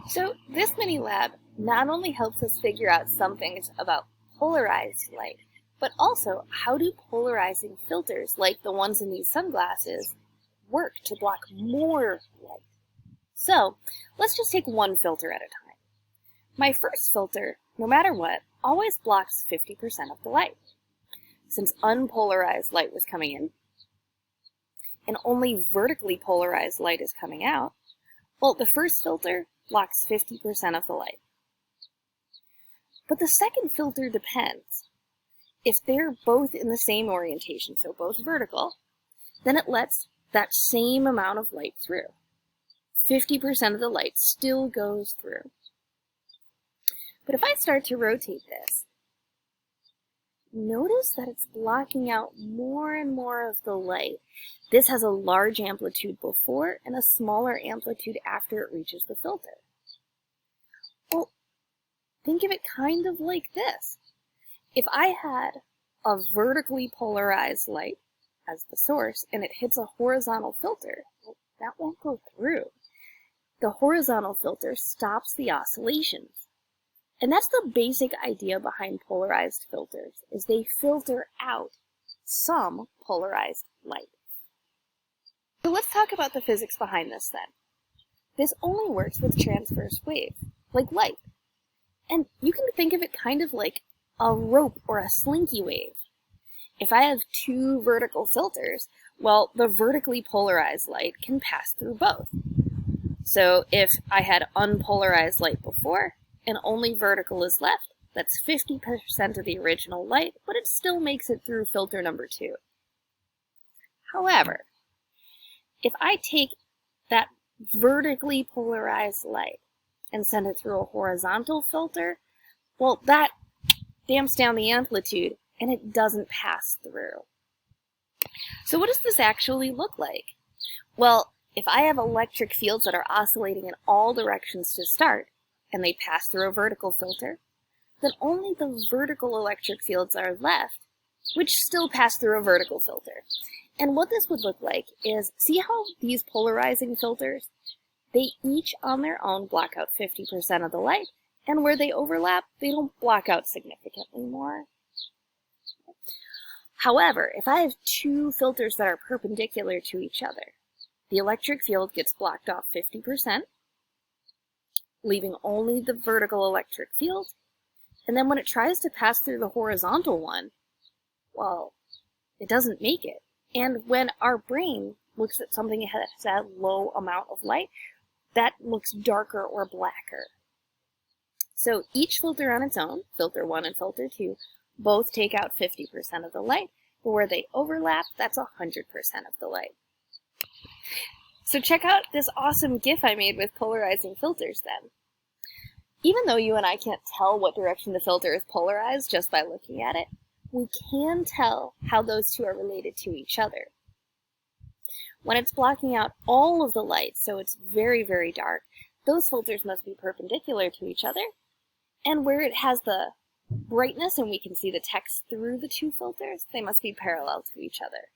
So this mini lab not only helps us figure out some things about polarized light, but also how do polarizing filters like the ones in these sunglasses work to block more light. So let's just take one filter at a time. My first filter, no matter what, always blocks 50% of the light. Since unpolarized light was coming in, and only vertically polarized light is coming out, well, the first filter blocks 50% of the light. But the second filter depends. If they're both in the same orientation, so both vertical, then it lets that same amount of light through. 50% of the light still goes through. But if I start to rotate this, notice that it's blocking out more and more of the light. This has a large amplitude before and a smaller amplitude after it reaches the filter. Well, think of it kind of like this. If I had a vertically polarized light as the source and it hits a horizontal filter, well, that won't go through. The horizontal filter stops the oscillations. And that's the basic idea behind polarized filters, is they filter out some polarized light. So let's talk about the physics behind this then. This only works with transverse wave, like light. And you can think of it kind of like a rope or a slinky wave. If I have two vertical filters, well, the vertically polarized light can pass through both. So if I had unpolarized light before, and only vertical is left, that's 50% of the original light, but it still makes it through filter number 2. However, if I take that vertically polarized light and send it through a horizontal filter, well, that damps down the amplitude and it doesn't pass through. So what does this actually look like? Well, if I have electric fields that are oscillating in all directions to start, and they pass through a vertical filter, then only the vertical electric fields are left, which still pass through a vertical filter. And what this would look like is, see how these polarizing filters, they each on their own block out 50% of the light, and where they overlap, they don't block out significantly more. However, if I have two filters that are perpendicular to each other, the electric field gets blocked off 50%, leaving only the vertical electric field, and then when it tries to pass through the horizontal one, well, it doesn't make it. And when our brain looks at something that has that low amount of light, that looks darker or blacker. So each filter on its own, filter 1 and filter 2, both take out 50% of the light, but where they overlap, that's 100% of the light. So check out this awesome GIF I made with polarizing filters then. Even though you and I can't tell what direction the filter is polarized just by looking at it, we can tell how those two are related to each other. When it's blocking out all of the light, so it's very, very dark, those filters must be perpendicular to each other. And where it has the brightness and we can see the text through the two filters, they must be parallel to each other.